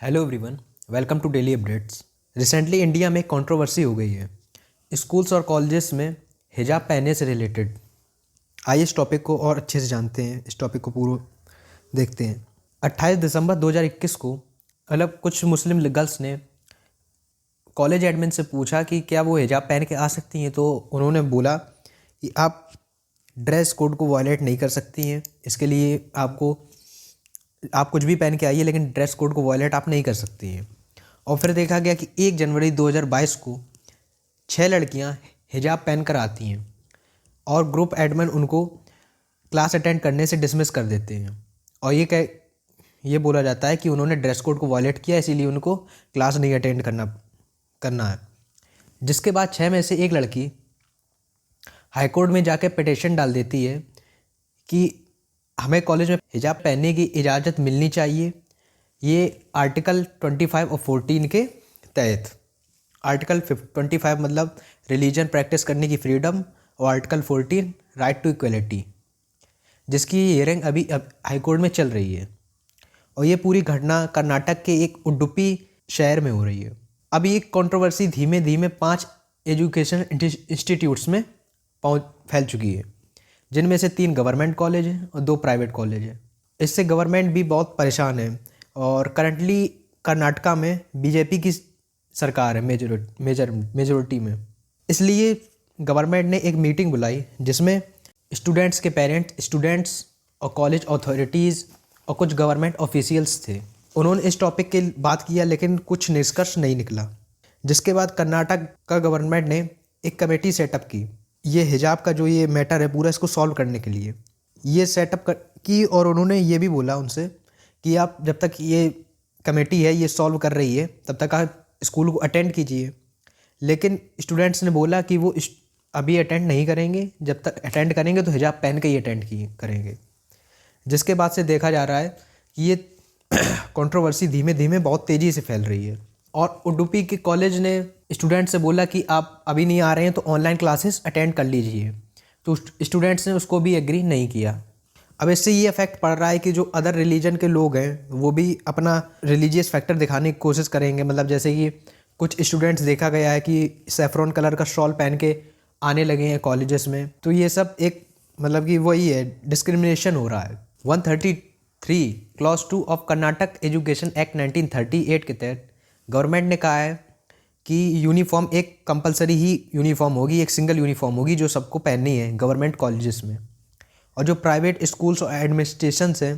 Hello everyone, welcome to daily updates. Recently India में controversy हो गई है स्कूल्स और कॉलेजेस में हिजाब पहनने से रिलेटेड। आइए इस टॉपिक को और अच्छे से जानते हैं, इस टॉपिक को पूरा देखते हैं। 28 दिसंबर 2021 को कुछ मुस्लिम गर्ल्स ने कॉलेज एडमिन से पूछा कि क्या वो हिजाब पहन के आ सकती हैं, तो उन्होंने बोला कि आप ड्रेस कोड को वायलेट नहीं कर सकती हैं। इसके लिए आप कुछ भी पहन के आइए, लेकिन ड्रेस कोड को वायलेट आप नहीं कर सकती हैं। और फिर देखा गया कि 1 जनवरी 2022 को 6 लड़कियां हिजाब पहन कर आती हैं और ग्रुप एडमिन उनको क्लास अटेंड करने से डिसमिस कर देते हैं। और ये बोला जाता है कि उन्होंने ड्रेस कोड को वायलेट किया, इसीलिए उनको क्लास नहीं अटेंड करना है। जिसके बाद 6 में से एक लड़की हाईकोर्ट में जाके पिटीशन डाल देती है कि हमें कॉलेज में हिजाब पहनने की इजाज़त मिलनी चाहिए। ये आर्टिकल 25 और 14 के तहत। आर्टिकल 25 मतलब रिलीजन प्रैक्टिस करने की फ्रीडम, और आर्टिकल 14 राइट टू इक्वलिटी, जिसकी हियरिंग अभी हाई कोर्ट में चल रही है। और ये पूरी घटना कर्नाटक के एक उडुपी शहर में हो रही है। अभी एक कंट्रोवर्सी धीमे धीमे 5 एजुकेशन इंस्टीट्यूट्स में फैल चुकी है, जिनमें से 3 गवर्नमेंट कॉलेज हैं और 2 प्राइवेट कॉलेज हैं। इससे गवर्नमेंट भी बहुत परेशान है और करंटली कर्नाटका में बीजेपी की सरकार है मेजोरिटी में। इसलिए गवर्नमेंट ने एक मीटिंग बुलाई जिसमें स्टूडेंट्स के पेरेंट्स, स्टूडेंट्स और कॉलेज अथॉरिटीज़ और कुछ गवर्नमेंट ऑफिशियल्स थे। उन्होंने इस टॉपिक की बात किया, लेकिन कुछ निष्कर्ष नहीं निकला। जिसके बाद कर्नाटक का गवर्नमेंट ने एक कमेटी सेटअप की, ये हिजाब का जो ये मैटर है पूरा इसको सॉल्व करने के लिए ये सेटअप की। और उन्होंने ये भी बोला उनसे कि आप जब तक ये कमेटी है ये सॉल्व कर रही है तब तक आप स्कूल को अटेंड कीजिए। लेकिन स्टूडेंट्स ने बोला कि वो अभी अटेंड नहीं करेंगे, जब तक अटेंड करेंगे तो हिजाब पहन के ही अटेंड करेंगे। जिसके बाद से देखा जा रहा है कि ये कंट्रोवर्सी धीमे धीमे बहुत तेज़ी से फैल रही है। और उडुपी के कॉलेज ने स्टूडेंट से बोला कि आप अभी नहीं आ रहे हैं तो ऑनलाइन क्लासेस अटेंड कर लीजिए, तो स्टूडेंट्स ने उसको भी एग्री नहीं किया। अब इससे ये इफेक्ट पड़ रहा है कि जो अदर रिलीजन के लोग हैं वो भी अपना रिलीजियस फैक्टर दिखाने की कोशिश करेंगे। मतलब जैसे कि कुछ स्टूडेंट्स देखा गया है कि सैफरॉन कलर का शॉल पहन के आने लगे हैं कॉलेजेस में। तो ये सब एक मतलब कि वही है, डिस्क्रिमिनेशन हो रहा है। 133 clause 2 of Karnataka education act 1938 के तहत गवर्नमेंट ने कहा है कि यूनिफॉर्म एक कंपलसरी ही यूनिफॉर्म होगी, एक सिंगल यूनिफॉर्म होगी जो सबको पहननी है गवर्नमेंट कॉलेजेस में। और जो प्राइवेट स्कूल्स और एडमिनिस्ट्रेशंस हैं,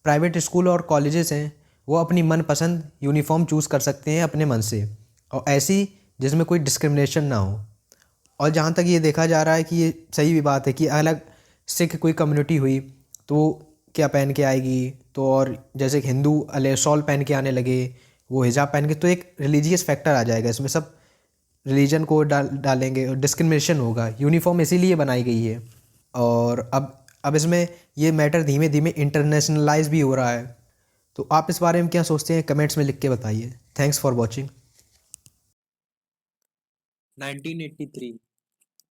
प्राइवेट स्कूल और कॉलेजेस हैं, वो अपनी मनपसंद यूनिफॉर्म चूज़ कर सकते हैं अपने मन से, और ऐसी जिसमें कोई डिस्क्रिमिनेशन ना हो। और जहाँ तक ये देखा जा रहा है कि ये सही भी बात है कि अलग सिख कोई कम्युनिटी हुई तो क्या पहन के आएगी, तो और जैसे हिंदू अले शॉल पहन के आने लगे, वो हिजाब पहन के, तो एक रिलीजियस फैक्टर आ जाएगा इसमें, सब रिलीजन को डालेंगे और डिस्क्रिमिनेशन होगा। यूनिफॉर्म इसीलिए बनाई गई है। और अब इसमें ये मैटर धीमे धीमे इंटरनेशनलाइज भी हो रहा है। तो आप इस बारे में क्या सोचते हैं, कमेंट्स में लिख के बताइए। Thanks for watching. 1983